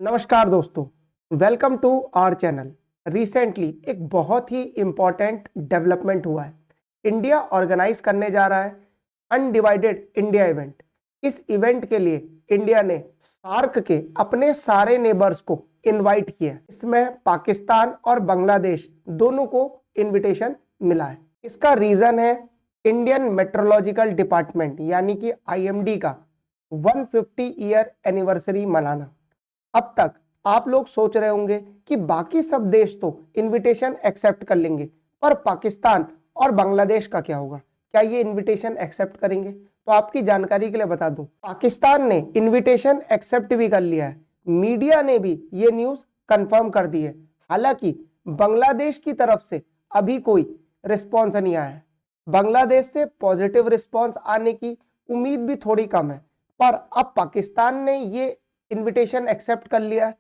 नमस्कार दोस्तों, welcome to our channel. Recently एक बहुत ही इम्पॉर्टेंट डेवलपमेंट हुआ है। इंडिया ऑर्गेनाइज करने जा रहा है अनडिवाइडेड इंडिया इवेंट। इस इवेंट के लिए इंडिया ने सार्क के अपने सारे नेबर्स को इनवाइट किया है। इसमें पाकिस्तान और बांग्लादेश दोनों को इनविटेशन मिला है। इसका रीजन है इंडियन मेट्रोलॉजिकल डिपार्टमेंट यानी कि आईएमडी का 150 ईयर एनिवर्सरी मनाना। अब तक आप लोग सोच रहे होंगे कि बाकी सब देश तो इनविटेशन एक्सेप्ट कर लेंगे, पर पाकिस्तान और बांग्लादेश का क्या होगा? क्या ये इनविटेशन एक्सेप्ट करेंगे? तो आपकी जानकारी के लिए बता दूं, पाकिस्तान ने इनविटेशन एक्सेप्ट भी कर लिया है। मीडिया ने भी ये न्यूज कंफर्म कर दी है। हालांकि बांग्लादेश की तरफ से अभी कोई रिस्पॉन्स नहीं आया है। बांग्लादेश से पॉजिटिव रिस्पॉन्स आने की उम्मीद भी थोड़ी कम है, पर अब पाकिस्तान ने ये इनविटेशन एक्सेप्ट कर लिया है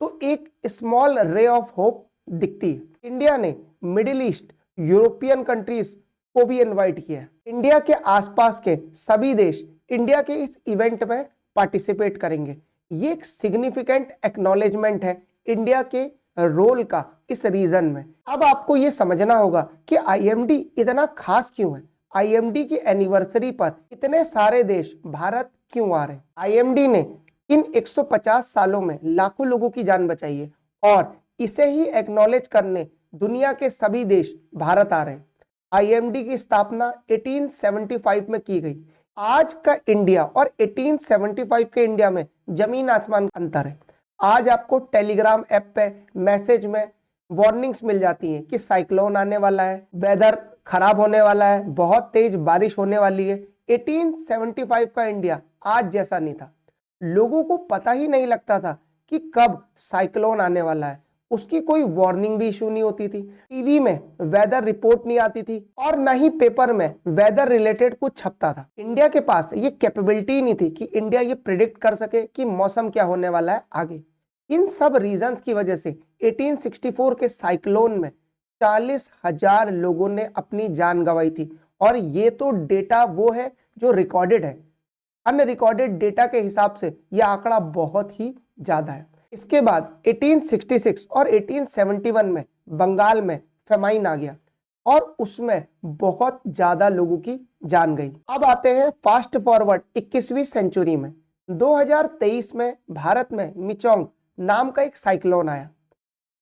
तो एक स्मॉल रे ऑफ होप दिखती है। इंडिया ने मिडिल ईस्ट, यूरोपियन कंट्रीज को भी इनवाइट किया है। इंडिया के आसपास के सभी देश इंडिया के इस इवेंट में पार्टिसिपेट करेंगे। ये एक सिग्निफिकेंट एक्नॉलेजमेंट है इंडिया के रोल का इस रीजन में। अब आपको ये समझना होगा कि आईएमडी इतना खास क्यों है। आईएमडी की एनिवर्सरी पर इतने सारे देश भारत क्यों आ रहे हैं? आईएमडी ने इन 150 सालों में लाखों लोगों की जान बचाई है और इसे ही एक्नॉलेज करने दुनिया के सभी देश भारत आ रहे हैं। आईएमडी की स्थापना 1875 में की गई। आज का इंडिया और 1875 के इंडिया में जमीन आसमान का अंतर है। आज आपको टेलीग्राम ऐप पे मैसेज में वार्निंग्स मिल जाती हैं कि साइक्लोन आने वाला है, वेदर खराब होने वाला है, बहुत तेज बारिश होने वाली है। 1875 का इंडिया आज जैसा नहीं था। लोगों को पता ही नहीं लगता था कि कब साइक्लोन आने वाला है। उसकी कोई वार्निंग भी इशू नहीं होती थी। टीवी में वेदर रिपोर्ट नहीं आती थी और न ही पेपर में वेदर रिलेटेड कुछ छपता था। इंडिया के पास ये कैपेबिलिटी नहीं थी कि इंडिया ये प्रिडिक्ट कर सके कि मौसम क्या होने वाला है आगे। इन सब रीजंस की वजह से 1864 के साइक्लोन में 40,000 लोगों ने अपनी जान गंवाई थी और ये तो डेटा वो है जो रिकॉर्डेड है। अनरिकॉर्डेड डेटा के हिसाब से यह आंकड़ा बहुत ही ज्यादा है। इसके बाद 1866 और 1871 में बंगाल में फेमाइन आ गया और उसमें बहुत ज्यादा लोगों की जान गई। अब आते हैं फास्ट फॉरवर्ड 21वीं सेंचुरी में। 2023 में भारत में मिचोंग नाम का एक साइक्लोन आया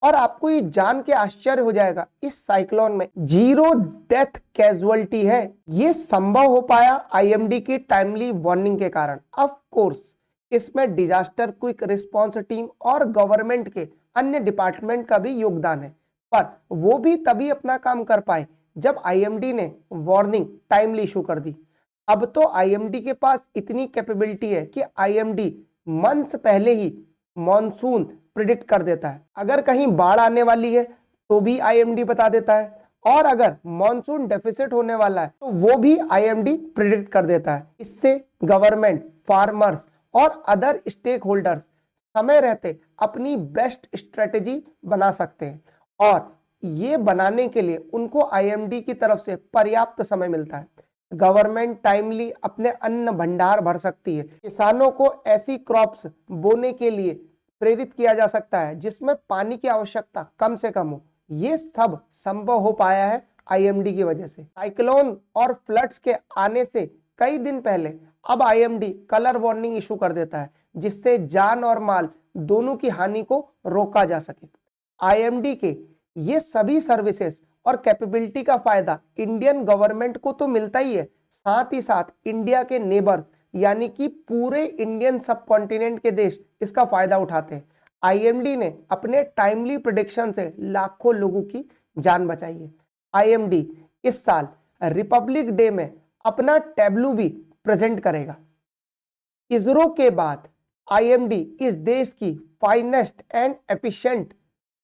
और आपको ये जान के आश्चर्य हो जाएगा, इस साइक्लोन में 0 डेथ कैजुअलिटी है। ये संभव हो पाया आईएमडी की टाइमली वार्निंग के कारण। ऑफ कोर्स इसमें डिजास्टर क्विक रिस्पांस टीम और गवर्नमेंट के अन्य डिपार्टमेंट का भी योगदान है, पर वो भी तभी अपना काम कर पाए जब आईएमडी ने वार्निंग टाइमली इशू कर दी। अब तो आईएमडी के पास इतनी कैपेबिलिटी है कि आईएमडी मंथ्स पहले ही मॉनसून प्रिडिक्ट कर देता है। अगर कहीं बाढ़ आने वाली है तो भी आईएमडी बता देता है और अगर मॉनसून डेफिसिट होने वाला है तो वो भी आईएमडी प्रिडिक्ट कर देता है। इससे गवर्नमेंट, फार्मर्स और अदर स्टेक होल्डर्स समय रहते अपनी बेस्ट स्ट्रेटेजी बना सकते हैं और ये बनाने के लिए उनको आईएमडी की तरफ से पर्याप्त समय मिलता है। गवर्नमेंट टाइमली अपने अन्न भंडार भर सकती है। किसानों को ऐसी क्रॉप्स बोने के लिए प्रेरित किया जा सकता है जिसमें पानी की आवश्यकता कम से कम हो। ये सब संभव हो पाया है आईएमडी की वजह से। साइक्लोन और फ्लड्स के आने से कई दिन पहले अब आईएमडी कलर वार्निंग इशू कर देता है जिससे जान और माल दोनों की हानि को रोका जा सके। आईएमडी के ये सभी सर्विसेज और कैपेबिलिटी का फायदा इंडियन गवर्नमेंट को तो मिलता ही है, साथ ही साथ इंडिया के नेबर यानी कि पूरे इंडियन सब कॉन्टिनेंट के देश इसका फायदा उठाते हैं। आईएमडी ने अपने टाइमली प्रेडिक्शन से लाखों लोगों की जान बचाई है। आईएमडी इस साल रिपब्लिक डे में अपना टैब्लू भी प्रेजेंट करेगा। इसरो के बाद आईएमडी इस देश की finest and efficient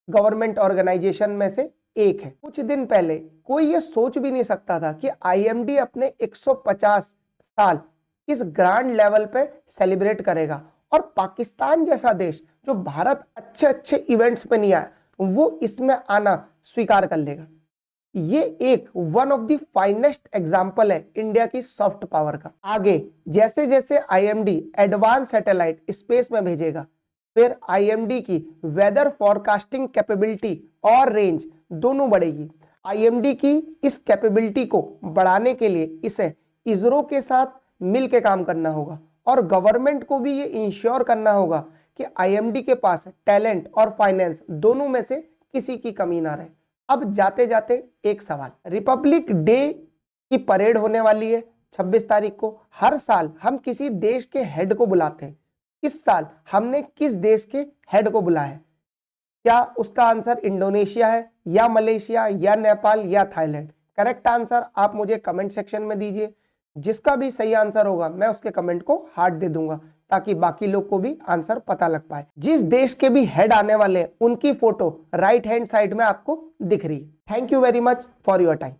government organisation में से एक है। कुछ दिन पहले कोई ये सोच भी नहीं सकता था कि आईएमडी अपने 150 साल इस ग्रांड लेवल पे सेलिब्रेट करेगा और पाकिस्तान जैसा देश जो भारत अच्छे अच्छे इवेंट्स पे नहीं आया वो इसमें आना स्वीकार कर लेगा। ये एक one of the finest example है इंडिया की सॉफ्ट पावर का। आगे जैसे जैसे आईएमडी एडवांस सैटेलाइट स्पेस में भेजेगा फिर आईएमडी की वेदर फॉरकास्टिंग कैपेबिलिटी और रेंज दोनों बढ़ेगी। आईएमडी की इस कैपेबिलिटी को बढ़ाने के लिए इसे इसरो के साथ मिलकर काम करना होगा और गवर्नमेंट को भी ये इंश्योर करना होगा कि आईएमडी के पास टैलेंट और फाइनेंस दोनों में से किसी की कमी ना रहे। अब जाते जाते एक सवाल, रिपब्लिक डे की परेड होने वाली है 26 तारीख को। हर साल हम किसी देश के हेड को बुलाते हैं। इस साल हमने किस देश के हेड को बुलाया है? क्या उसका आंसर इंडोनेशिया है या मलेशिया या नेपाल या थाईलैंड? करेक्ट आंसर आप मुझे कमेंट सेक्शन में दीजिए। जिसका भी सही आंसर होगा मैं उसके कमेंट को हार्ट दे दूंगा ताकि बाकी लोग को भी आंसर पता लग पाए। जिस देश के भी हेड आने वाले हैं उनकी फोटो राइट हैंड साइड में आपको दिख रही है। Thank you very much for your time.